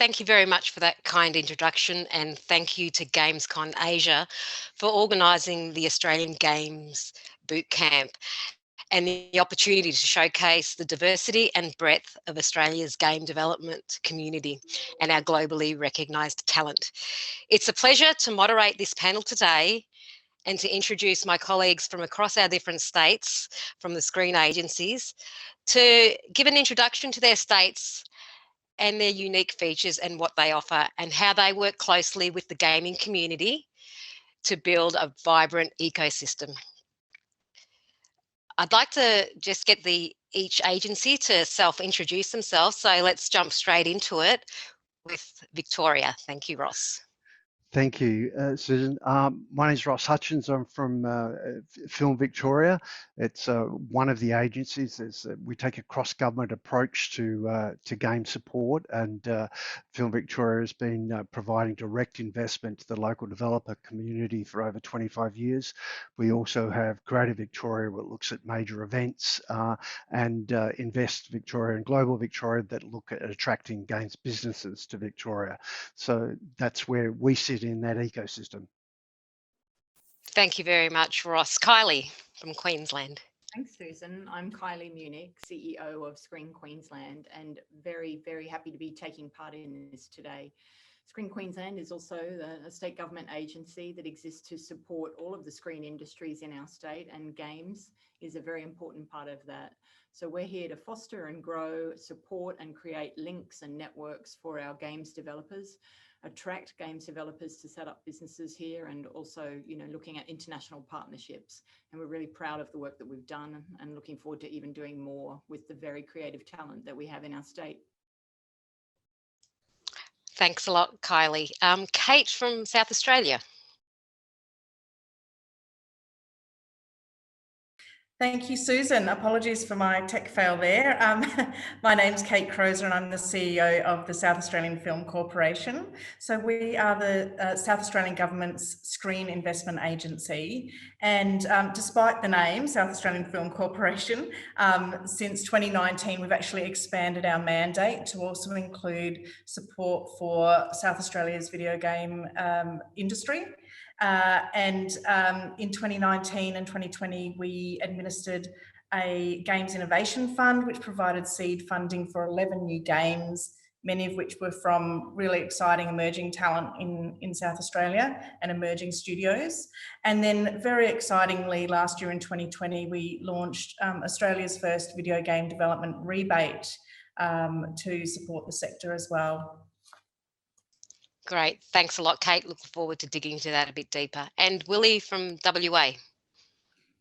thank you very much for that kind introduction, and thank you to GamesCon Asia for organising the Australian Games Bootcamp and the opportunity to showcase the diversity and breadth of Australia's game development community and our globally recognised talent. It's a pleasure to moderate this panel today and to introduce my colleagues from across our different states, from the screen agencies, to give an introduction to their states and their unique features and what they offer, and how they work closely with the gaming community to build a vibrant ecosystem. I'd like to just get each agency to self-introduce themselves, so let's jump straight into it with Victoria. Thank you, Ross. Thank you, Susan. My name is Ross Hutchens. I'm from Film Victoria. It's one of the agencies. We take a cross-government approach to game support, and Film Victoria has been providing direct investment to the local developer community for over 25 years. We also have Creative Victoria, which looks at major events, and Invest Victoria and Global Victoria that look at attracting games businesses to Victoria. So that's where we sit in that ecosystem. Thank you very much, Ross. Kylie from Queensland. Thanks, Susan. I'm Kylie Munnich, CEO of Screen Queensland, and very, very happy to be taking part in this today. Screen Queensland is also a state government agency that exists to support all of the screen industries in our state, and games is a very important part of that. So we're here to foster and grow, support and create links and networks for our games developers, attract games developers to set up businesses here, and also, looking at international partnerships. And we're really proud of the work that we've done and looking forward to even doing more with the very creative talent that we have in our state. Thanks a lot, Kylie. Kate from South Australia. Thank you, Susan. Apologies for my tech fail there. My name's Kate Croser and I'm the CEO of the South Australian Film Corporation. So we are the South Australian Government's screen investment agency. And despite the name, South Australian Film Corporation, since 2019, we've actually expanded our mandate to also include support for South Australia's video game industry. In 2019 and 2020, we administered a Games Innovation Fund, which provided seed funding for 11 new games, many of which were from really exciting emerging talent in South Australia and emerging studios. And then very excitingly, last year in 2020, we launched Australia's first video game development rebate to support the sector as well. Great. Thanks a lot, Kate. Looking forward to digging into that a bit deeper. And Willie from WA.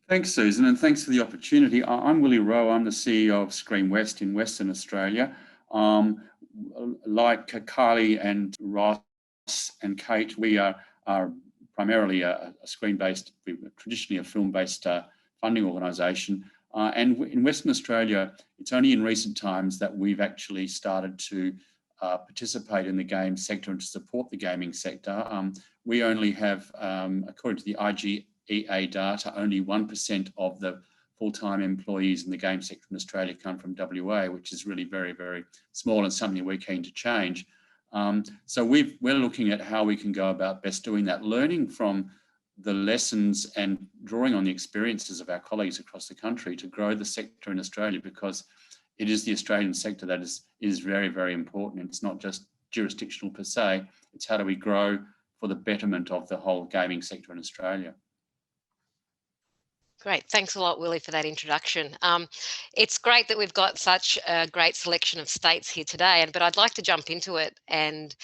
Thanks, Susan, and thanks for the opportunity. I'm Willie Rowe. I'm the CEO of Screenwest in Western Australia. Like Kylie and Ross and Kate, we are primarily a screen-based, traditionally a film-based funding organisation. And in Western Australia, it's only in recent times that we've actually started to participate in the game sector and to support the gaming sector. We only have, according to the IGEA data, only 1% of the full-time employees in the game sector in Australia come from WA, which is really very, very small and something we're keen to change. So we're looking at how we can go about best doing that, learning from the lessons and drawing on the experiences of our colleagues across the country to grow the sector in Australia, because it is the Australian sector that is very, very important. It's not just jurisdictional per se, it's how do we grow for the betterment of the whole gaming sector in Australia. Great. Thanks a lot, Willie, for that introduction. It's great that we've got such a great selection of states here today, but I'd like to jump into it and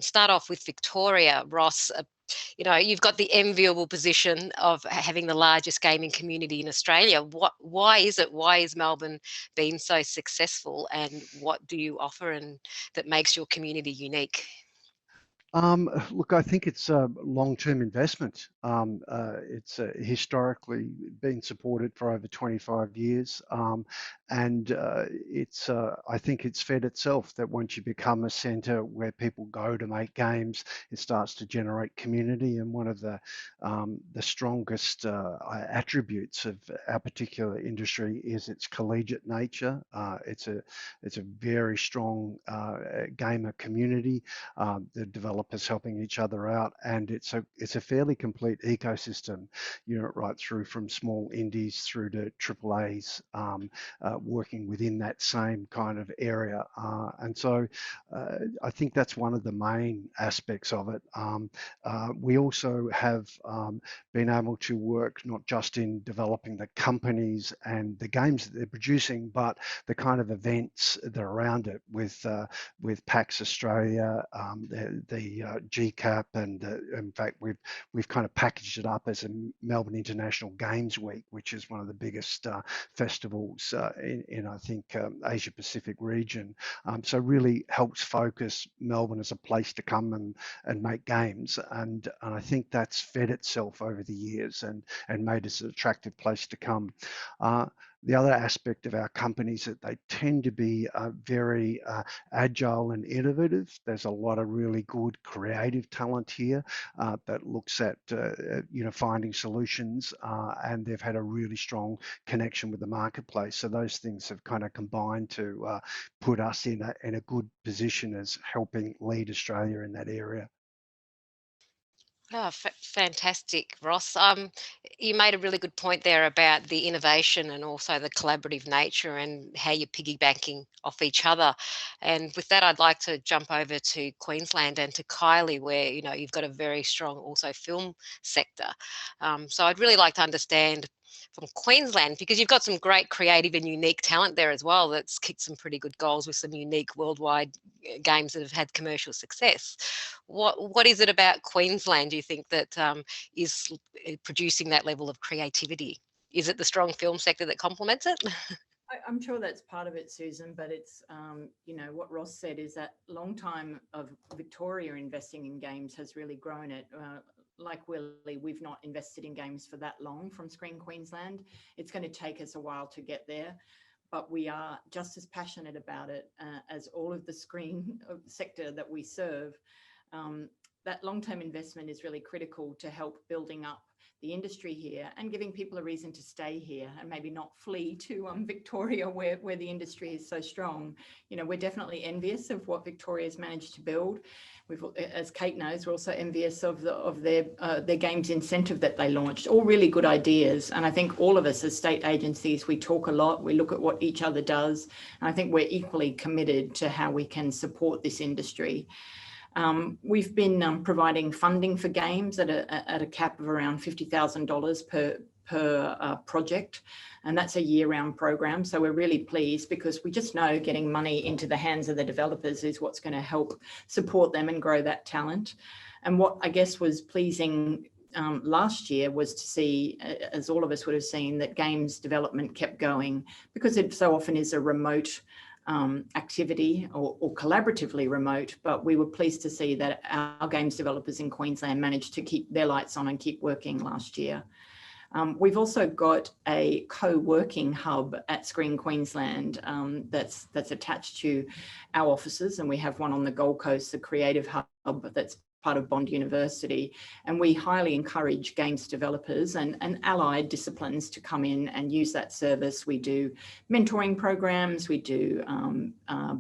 start off with Victoria. Ross, you've got the enviable position of having the largest gaming community in Australia. Why is it? Why is Melbourne been so successful, and what do you offer and that makes your community unique? Look, I think it's a long-term investment. It's historically been supported for over 25 years, and I think it's fed itself that once you become a centre where people go to make games, it starts to generate community. And one of the strongest attributes of our particular industry is its collegiate nature. It's a very strong gamer community. The developers helping each other out, and it's a fairly complete ecosystem, right through from small indies through to AAAs, working within that same kind of area. And so I think that's one of the main aspects of it. We also have been able to work not just in developing the companies and the games that they're producing, but the kind of events that are around it with PAX Australia, the GCAP, and in fact we've kind of packaged it up as a Melbourne International Games Week, which is one of the biggest festivals in I think Asia Pacific region. So really helps focus Melbourne as a place to come and make games, and I think that's fed itself over the years and made us an attractive place to come. The other aspect of our companies is that they tend to be very agile and innovative. There's a lot of really good creative talent here that looks at finding solutions, and they've had a really strong connection with the marketplace. So those things have kind of combined to put us in a good position as helping lead Australia in that area. Oh, fantastic, Ross. You made a really good point there about the innovation and also the collaborative nature and how you're piggybacking off each other. And with that, I'd like to jump over to Queensland and to Kylie, where you've got a very strong also film sector. So I'd really like to understand from Queensland, because you've got some great creative and unique talent there as well that's kicked some pretty good goals with some unique worldwide games that have had commercial success. What is it about Queensland, do you think, that is producing that level of creativity? Is it the strong film sector that complements it? I'm sure that's part of it, Susan, but it's, what Ross said is that long time of Victoria investing in games has really grown it. Like Willie, we've not invested in games for that long from Screen Queensland. It's going to take us a while to get there, but we are just as passionate about it as all of the screen sector that we serve. That long-term investment is really critical to help building up the industry here and giving people a reason to stay here and maybe not flee to Victoria where the industry is so strong. We're definitely envious of what Victoria's managed to build. As Kate knows, we're also envious of their games incentive that they launched. All really good ideas. And I think all of us as state agencies, we talk a lot, we look at what each other does. And I think we're equally committed to how we can support this industry. We've been providing funding for games at a cap of around $50,000 per project, and that's a year-round program. So we're really pleased because we just know getting money into the hands of the developers is what's going to help support them and grow that talent. And what I guess was pleasing last year was to see, as all of us would have seen, that games development kept going because it so often is a remote activity or collaboratively remote, but we were pleased to see that our games developers in Queensland managed to keep their lights on and keep working last year. We've also got a co-working hub at Screen Queensland that's attached to our offices, and we have one on the Gold Coast, the Creative Hub, that's part of Bond University, and we highly encourage games developers and allied disciplines to come in and use that service. We do mentoring programs, we do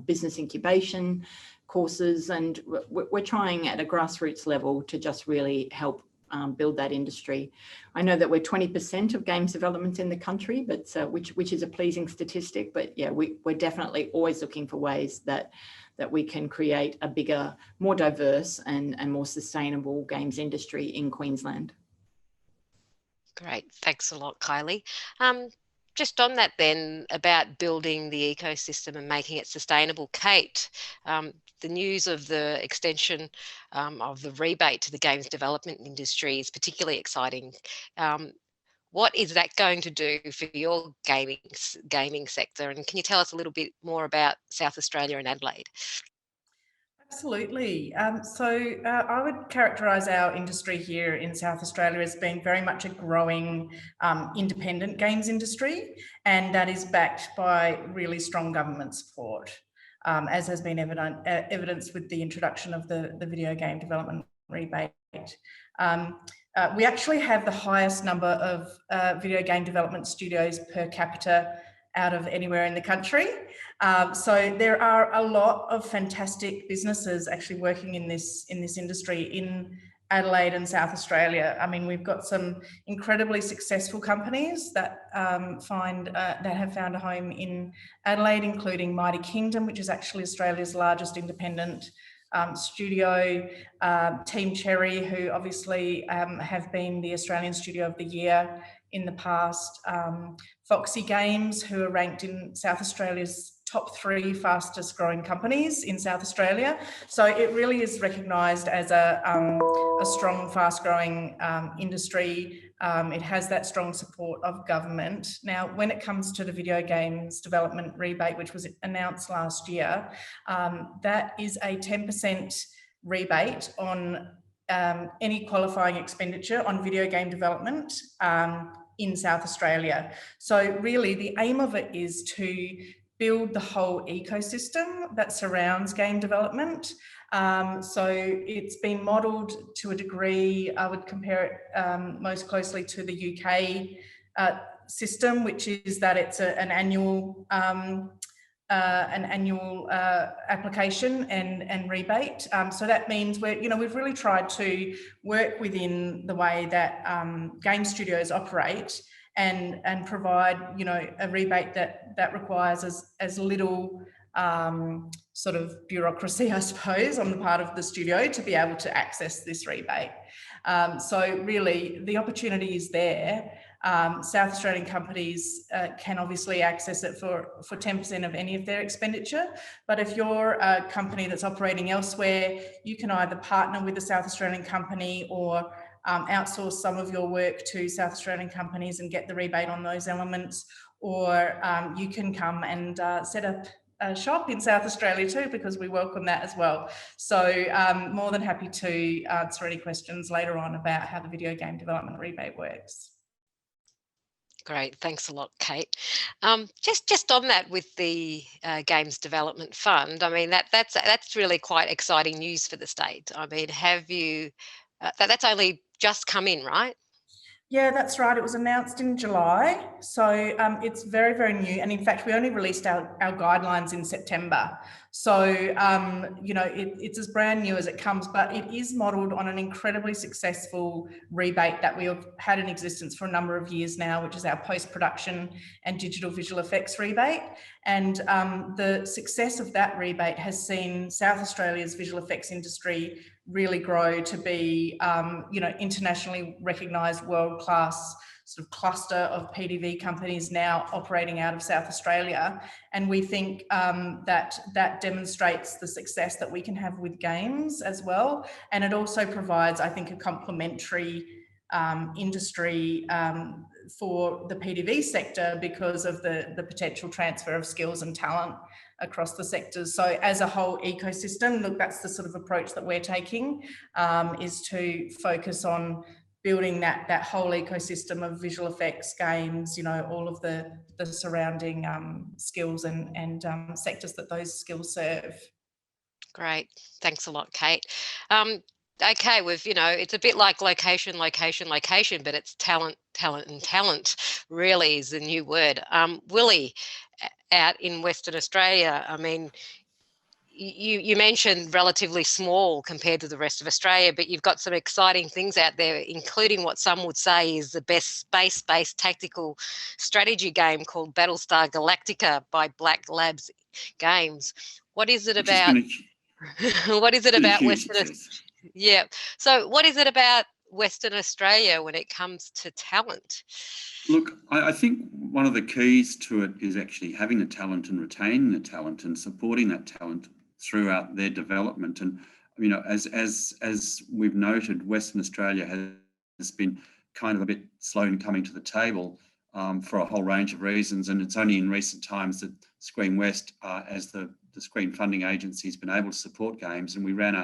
business incubation courses, and we're trying at a grassroots level to just really help build that industry. I know that we're 20% of games development in the country, but which is a pleasing statistic, but yeah, we're definitely always looking for ways that we can create a bigger, more diverse and more sustainable games industry in Queensland. Great, thanks a lot, Kylie. Just on that then, about building the ecosystem and making it sustainable, Kate, the news of the extension of the rebate to the games development industry is particularly exciting. What is that going to do for your gaming sector? And can you tell us a little bit more about South Australia and Adelaide? Absolutely. I would characterise our industry here in South Australia as being very much a growing independent games industry, and that is backed by really strong government support, as has been evidenced with the introduction of the video game development rebate. We actually have the highest number of video game development studios per capita out of anywhere in the country. So there are a lot of fantastic businesses actually working in this industry in Adelaide and South Australia. I mean, we've got some incredibly successful companies that have found a home in Adelaide, including Mighty Kingdom, which is actually Australia's largest independent studio, Team Cherry, who obviously have been the Australian Studio of the Year in the past, Foxy Games, who are ranked in South Australia's top 3 fastest growing companies in South Australia. So it really is recognised as a strong, fast growing industry. It has that strong support of government. Now, when it comes to the video games development rebate, which was announced last year, that is a 10% rebate on any qualifying expenditure on video game development in South Australia. So really the aim of it is to build the whole ecosystem that surrounds game development. So it's been modelled to a degree. I would compare it most closely to the UK system, which is that it's an annual application and rebate. So that means we've really tried to work within the way that game studios operate and provide a rebate that requires as little sort of bureaucracy, I suppose, on the part of the studio to be able to access this rebate. So really the opportunity is there. South Australian companies can obviously access it for 10% of any of their expenditure. But if you're a company that's operating elsewhere, you can either partner with a South Australian company or outsource some of your work to South Australian companies and get the rebate on those elements, or you can come and set up a shop in South Australia too, because we welcome that as well. So more than happy to answer any questions later on about how the video game development rebate works. Great, thanks a lot, Kate. Just on that with the Games Development Fund, I mean that's really quite exciting news for the state. I mean, have you? That's only just come in, right? Yeah, that's right. It was announced in July. So it's very, very new. And in fact, we only released our guidelines in September. So, it's as brand new as it comes, but it is modelled on an incredibly successful rebate that we have had in existence for a number of years now, which is our post-production and digital visual effects rebate. And the success of that rebate has seen South Australia's visual effects industry really grow to be, internationally recognised world-class sort of cluster of PDV companies now operating out of South Australia. And we think that demonstrates the success that we can have with games as well. And it also provides, I think, a complementary industry for the PDV sector because of the potential transfer of skills and talent across the sectors. So as a whole ecosystem, look, that's the sort of approach that we're taking, is to focus on building that whole ecosystem of visual effects, games, all of the surrounding skills and sectors that those skills serve. Great. Thanks a lot, Kate. Okay, it's a bit like location, but it's talent, and talent really is the new word. Willie, out in Western Australia, I mean, you mentioned relatively small compared to the rest of Australia, but you've got some exciting things out there, including what some would say is the best space-based tactical strategy game called Battlestar Galactica by Black Labs Games. What is it about? What is it about Western? Yeah. So what is it about Western Australia when it comes to talent? Look, I think one of the keys to it is actually having the talent and retaining the talent and supporting that talent throughout their development. And as we've noted, Western Australia has been kind of a bit slow in coming to the table for a whole range of reasons. And it's only in recent times that Screenwest, as the screen funding agency, has been able to support games. And we ran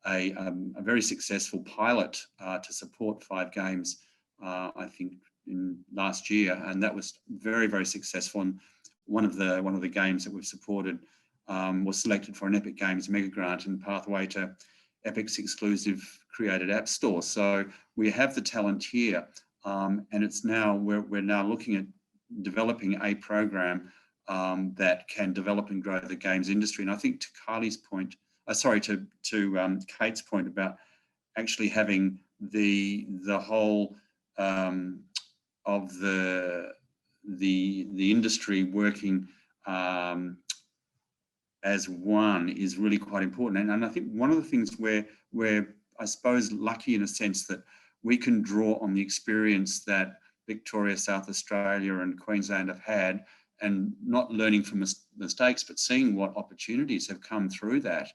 a very successful pilot to support 5 games, I think, in last year, and that was very, very successful. And one of the games that we've supported was selected for an Epic Games mega grant and pathway to Epic's exclusive created app store. So we have the talent here, and it's now we're now looking at developing a program that can develop and grow the games industry. And I think to Kylie's point, to Kate's point about actually having the whole of the industry working as one is really quite important. And I think one of the things we're I suppose lucky in a sense that we can draw on the experience that Victoria, South Australia and Queensland have had, and not learning from mistakes, but seeing what opportunities have come through that.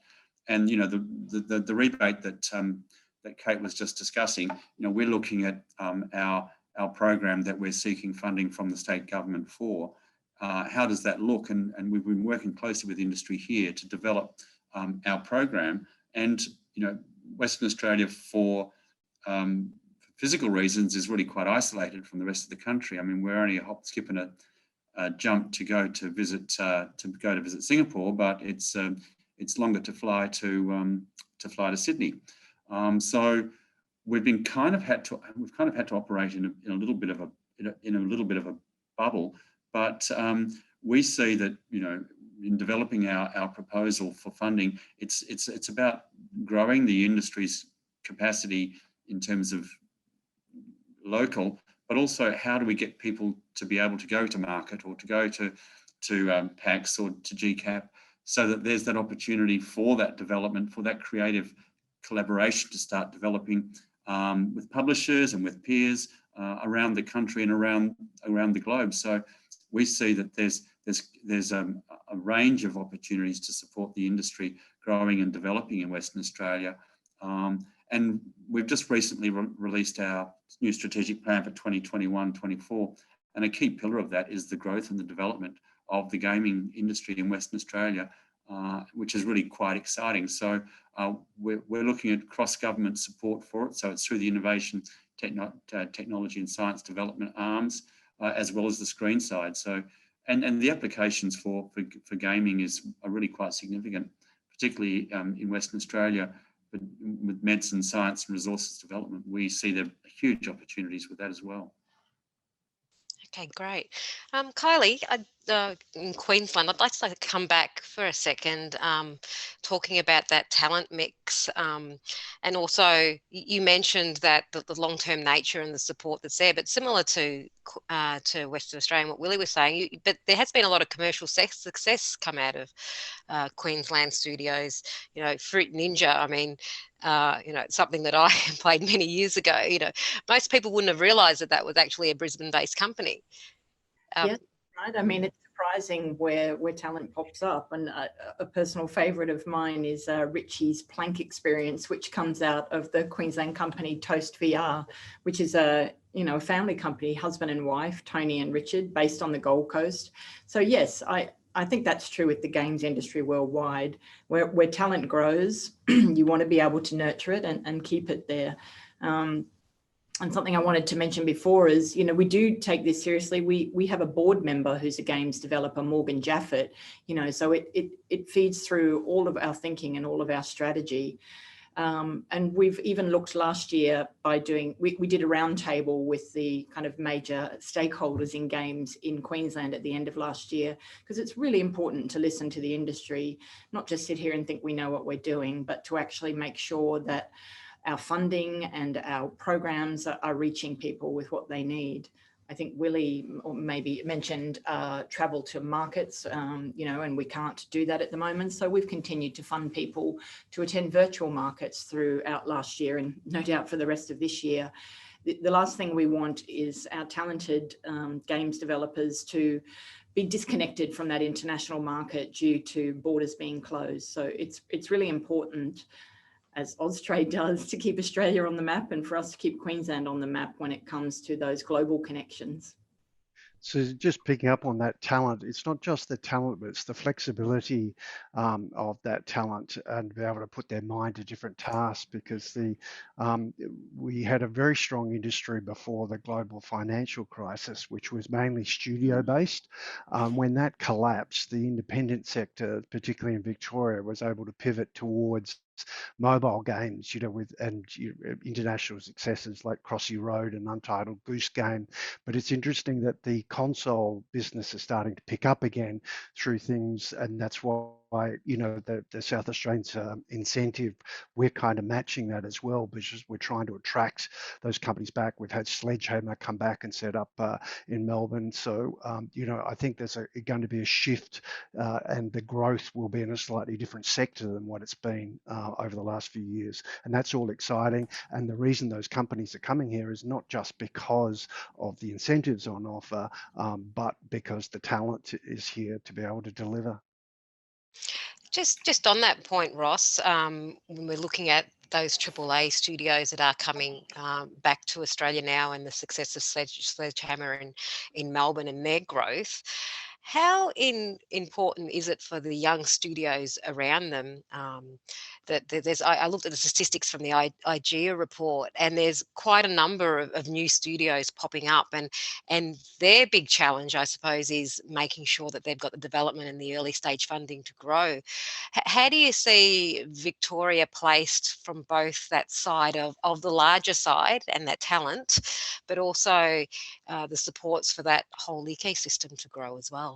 And the rebate that Kate was just discussing, we're looking at our program that we're seeking funding from the state government for. How does that look? And we've been working closely with industry here to develop our program. And Western Australia, for physical reasons, is really quite isolated from the rest of the country. I mean, we're only a hop, skip, and a jump to go to visit Singapore, but it's longer to fly to Sydney. So we've kind of had to operate in a little bit of a bubble. But we see that in developing our proposal for funding, it's about growing the industry's capacity in terms of local, but also how do we get people to be able to go to market or to go to PAX or to GCAP, so that there's that opportunity for that development, for that creative collaboration to start developing with publishers and with peers around the country and around the globe. So we see that there's a range of opportunities to support the industry growing and developing in Western Australia. And we've just recently released our new strategic plan for 2021-24. And a key pillar of that is the growth and the development of the gaming industry in Western Australia, which is really quite exciting. So we're looking at cross-government support for it. So it's through the innovation, technology and science development arms, as well as the screen side. So, and the applications for gaming are really quite significant, particularly in Western Australia. But with medicine, science and resources development, we see there are huge opportunities with that as well. Okay, great. Kylie, in Queensland, I'd like to come back for a second, talking about that talent mix. And also, you mentioned that the long-term nature and the support that's there, but similar to Western Australia, what Willie was saying, but there has been a lot of commercial success come out of Queensland studios. Fruit Ninja, I mean, it's something that I played many years ago. Most people wouldn't have realised that was actually a Brisbane-based company. Yeah, right. I mean, it's surprising where talent pops up. And a personal favourite of mine is Richie's Plank Experience, which comes out of the Queensland company Toast VR, which is a family company, husband and wife, Tony and Richard, based on the Gold Coast. So yes, I think that's true with the games industry worldwide. Where talent grows, you want to be able to nurture it and keep it there. And something I wanted to mention before is, we do take this seriously. We have a board member who's a games developer, Morgan Jaffett, so it feeds through all of our thinking and all of our strategy. And we've even looked last year by we did a roundtable with the kind of major stakeholders in games in Queensland at the end of last year, because it's really important to listen to the industry, not just sit here and think we know what we're doing, but to actually make sure that our funding and our programs are reaching people with what they need. I think Willie maybe mentioned travel to markets, and we can't do that at the moment. So we've continued to fund people to attend virtual markets throughout last year and no doubt for the rest of this year. The last thing we want is our talented games developers to be disconnected from that international market due to borders being closed. So it's really important, as Austrade does, to keep Australia on the map and for us to keep Queensland on the map when it comes to those global connections. So just picking up on that talent, it's not just the talent, but it's the flexibility of that talent and be able to put their mind to different tasks, because we had a very strong industry before the global financial crisis, which was mainly studio based. When that collapsed, the independent sector, particularly in Victoria, was able to pivot towards mobile games, with international successes like Crossy Road and Untitled Goose Game. But it's interesting that the console business is starting to pick up again through things, and that's why the South Australians incentive, we're kind of matching that as well, because we're trying to attract those companies back. We've had Sledgehammer come back and set up in Melbourne. So I think there's going to be a shift, and the growth will be in a slightly different sector than what it's been over the last few years, and that's all exciting. And the reason those companies are coming here is not just because of the incentives on offer, but because the talent is here to be able to deliver. Just on that point, Ross, when we're looking at those AAA studios that are coming back to Australia now, and the success of Sledgehammer in Melbourne and their growth, how important is it for the young studios around them? I looked at the statistics from the IGEA report, and there's quite a number of new studios popping up, and their big challenge, I suppose, is making sure that they've got the development and the early stage funding to grow. How do you see Victoria placed from both that side of the larger side and that talent, but also the supports for that whole ecosystem to grow as well?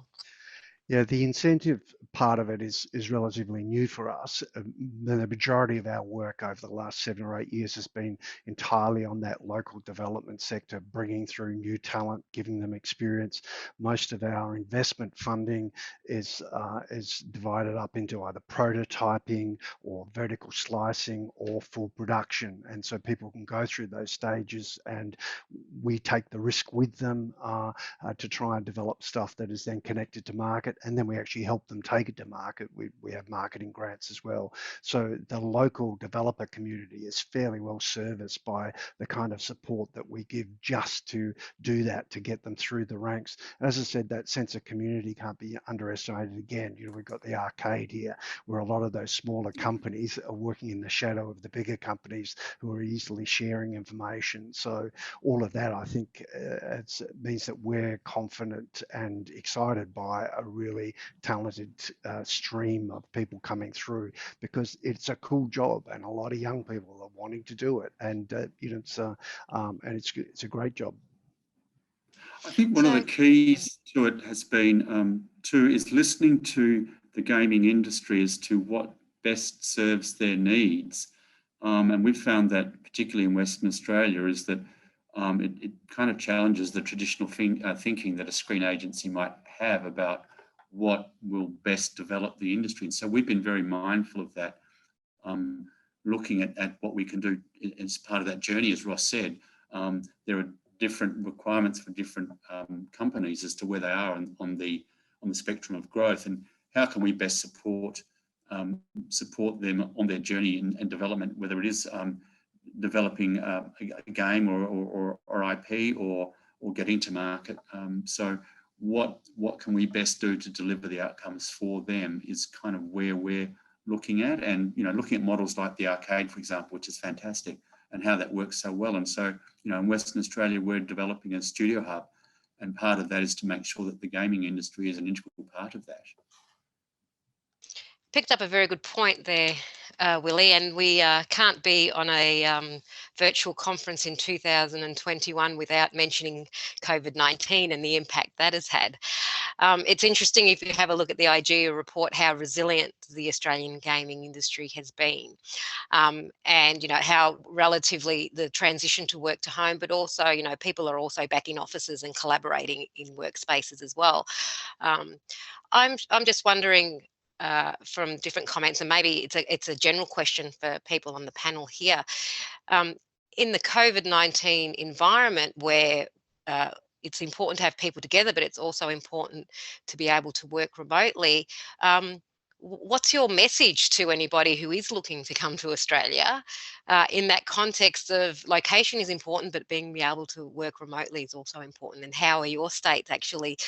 Yeah, the incentive part of it is relatively new for us. The majority of our work over the last 7 or 8 years has been entirely on that local development sector, bringing through new talent, giving them experience. Most of our investment funding is divided up into either prototyping or vertical slicing or full production, and so people can go through those stages, and we take the risk with them to try and develop stuff that is then connected to market. And then we actually help them take it to market. We have marketing grants as well. So the local developer community is fairly well serviced by the kind of support that we give just to do that, to get them through the ranks. And as I said, that sense of community can't be underestimated again. We've got the Arcade here, where a lot of those smaller companies are working in the shadow of the bigger companies who are easily sharing information. So all of that, I think, means that we're confident and excited by a really talented stream of people coming through, because it's a cool job and a lot of young people are wanting to do it, and it's a great job. I think one of the keys to it has been is listening to the gaming industry as to what best serves their needs, and we've found that particularly in Western Australia is that it kind of challenges the traditional thinking that a screen agency might have about what will best develop the industry. And so we've been very mindful of that, looking at what we can do as part of that journey. As Ross said, there are different requirements for different companies as to where they are on the spectrum of growth, and how can we best support them on their journey and development, whether it is developing a game or IP or getting to market. So what can we best do to deliver the outcomes for them is kind of where we're looking at, and looking at models like the Arcade, for example, which is fantastic, and how that works so well. And so in Western Australia, we're developing a studio hub, and part of that is to make sure that the gaming industry is an integral part of that. Picked up a very good point there, Willie, and we can't be on a virtual conference in 2021 without mentioning COVID-19 and the impact that has had. It's interesting, if you have a look at the IGEA report, how resilient the Australian gaming industry has been, and how relatively the transition to work to home, but also people are also back in offices and collaborating in workspaces as well. I'm just wondering, from different comments, and maybe it's a general question for people on the panel here, in the COVID-19 environment where it's important to have people together, but it's also important to be able to work remotely. what's your message to anybody who is looking to come to Australia in that context of location is important, but being able to work remotely is also important? And how are your states actually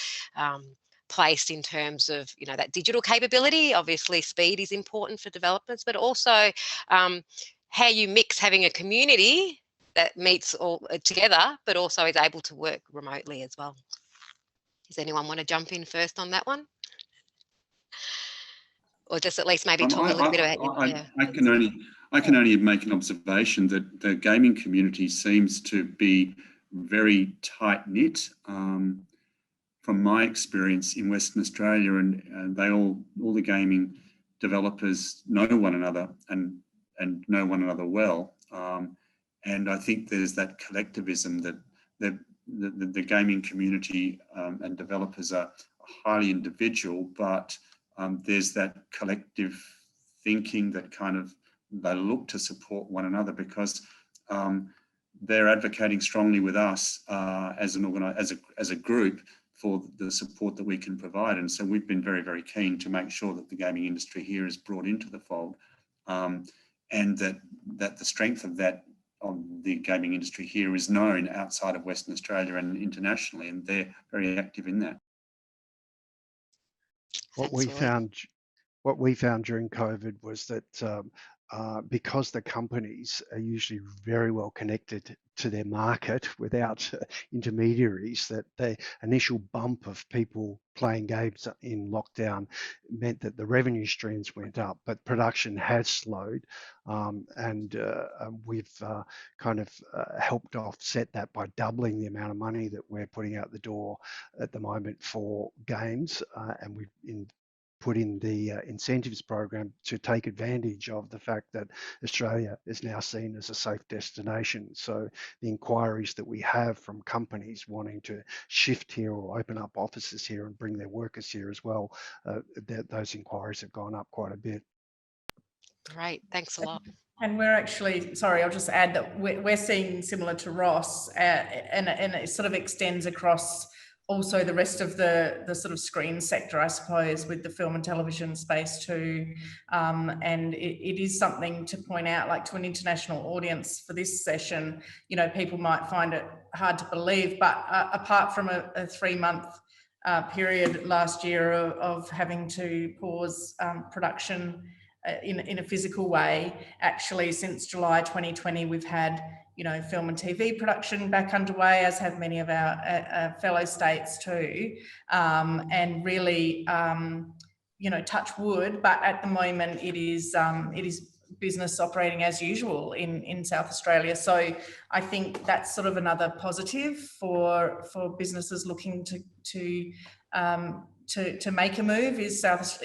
placed in terms of, you know, that digital capability? Obviously, speed is important for developers, but also how you mix having a community that meets all together, but also is able to work remotely as well. Does anyone want to jump in first on that one? Or just at least maybe talk a little bit about I can only make an observation that the gaming community seems to be very tight knit. From my experience in Western Australia, and they all the gaming developers know one another and know one another well. And I think there's that collectivism that the gaming community and developers are highly individual, but there's that collective thinking that kind of they look to support one another, because they're advocating strongly with us as a group for the support that we can provide. And so we've been very, very keen to make sure that the gaming industry here is brought into the fold, and that the strength of that on the gaming industry here is known outside of Western Australia and internationally, and they're very active in that. What we found during COVID was that because the companies are usually very well connected to their market without intermediaries, that the initial bump of people playing games in lockdown meant that the revenue streams went up, but production has slowed, and we've kind of helped offset that by doubling the amount of money that we're putting out the door at the moment for games, and we've put in the incentives program to take advantage of the fact that Australia is now seen as a safe destination. So the inquiries that we have from companies wanting to shift here or open up offices here and bring their workers here as well, those inquiries have gone up quite a bit. Great, thanks a lot. And we're actually, sorry, I'll just add that we're seeing similar to Ross, and it sort of extends across also the rest of the sort of screen sector, I suppose, with the film and television space too. And it is something to point out, like to an international audience for this session, you know, people might find it hard to believe, but apart from a 3-month period last year of having to pause production in a physical way, actually since July 2020, we've had, you know, film and TV production back underway, as have many of our fellow states too, and really, you know, touch wood, but at the moment it is business operating as usual in South Australia. So I think that's sort of another positive for businesses looking to make a move. Is South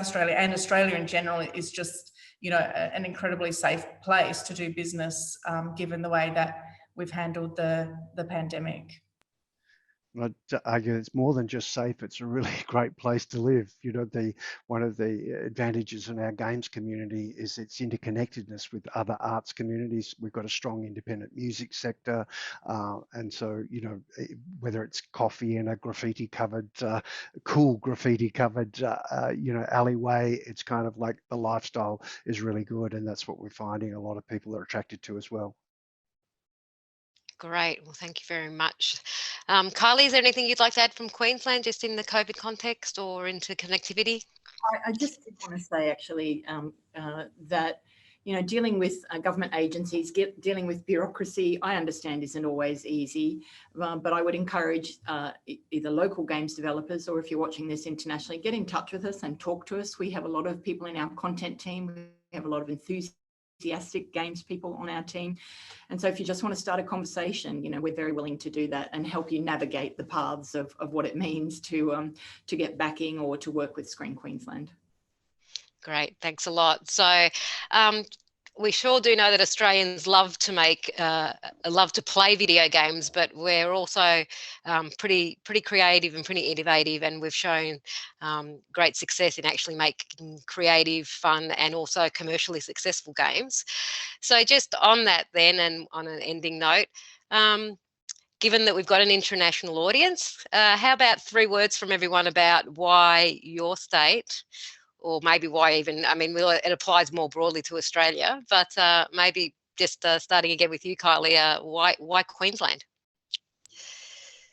Australia, and Australia in general is just, you know, an incredibly safe place to do business, given the way that we've handled the pandemic. I'd argue it's more than just safe, it's a really great place to live. You know, one of the advantages in our games community is its interconnectedness with other arts communities. We've got a strong independent music sector, and so, you know, whether it's coffee in a graffiti covered, cool graffiti covered, you know, alleyway, it's kind of like the lifestyle is really good, and that's what we're finding a lot of people are attracted to as well. Great. Well, thank you very much. Kylie, is there anything you'd like to add from Queensland, just in the COVID context or into connectivity? I just want to say actually that, you know, dealing with government agencies, dealing with bureaucracy, I understand isn't always easy, but I would encourage either local games developers, or if you're watching this internationally, get in touch with us and talk to us. We have a lot of people in our content team. We have a lot of enthusiastic games people on our team, and so if you just want to start a conversation, you know, we're very willing to do that and help you navigate the paths of what it means to get backing or to work with Screen Queensland. Great, thanks a lot. So we sure do know that Australians love to play video games, but we're also pretty creative and pretty innovative, and we've shown great success in actually making creative, fun, and also commercially successful games. So just on that then, and on an ending note, given that we've got an international audience, how about 3 words from everyone about why your state or maybe why even, I mean, it applies more broadly to Australia, but maybe just starting again with you, Kylie, why Queensland?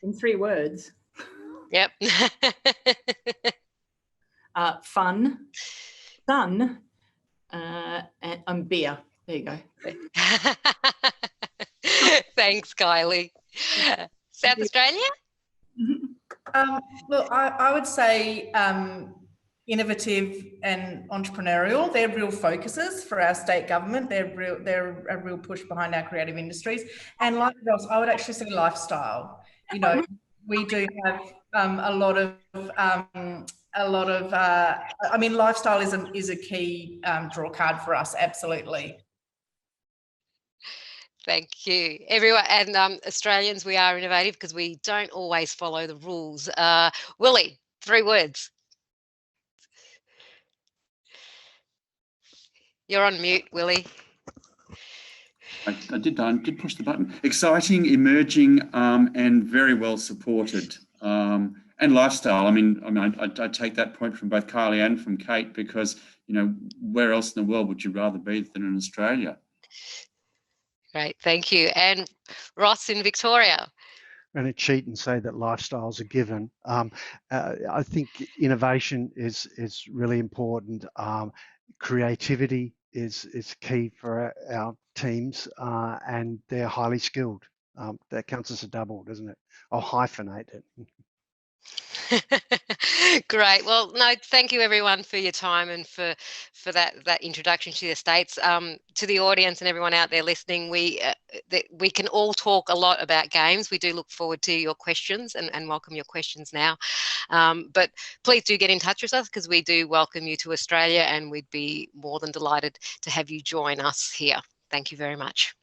In 3 words. Yep. Fun, sun, and beer. There you go. Thanks, Kylie. South Australia? Well, I would say innovative and entrepreneurial. They're real focuses for our state government. They're a real push behind our creative industries. And like Ross, I would actually say lifestyle. You know, we do have a lot of. I mean, lifestyle is a key draw card for us. Absolutely. Thank you, everyone. And Australians, we are innovative because we don't always follow the rules. Willie, 3 words. You're on mute, Willie. I did push the button. Exciting, emerging, and very well supported. And lifestyle. I mean, I take that point from both Kylie and from Kate, because, you know, where else in the world would you rather be than in Australia? Great, thank you. And Ross in Victoria. I'm going to cheat and say that lifestyles are given. I think innovation is really important. Creativity is key for our teams, and they're highly skilled. That counts as a double, doesn't it? I'll hyphenate it. Great. Well, no, thank you everyone for your time and for that introduction to the States. To the audience and everyone out there listening, we can all talk a lot about games. We do look forward to your questions and welcome your questions now. But please do get in touch with us, because we do welcome you to Australia, and we'd be more than delighted to have you join us here. Thank you very much.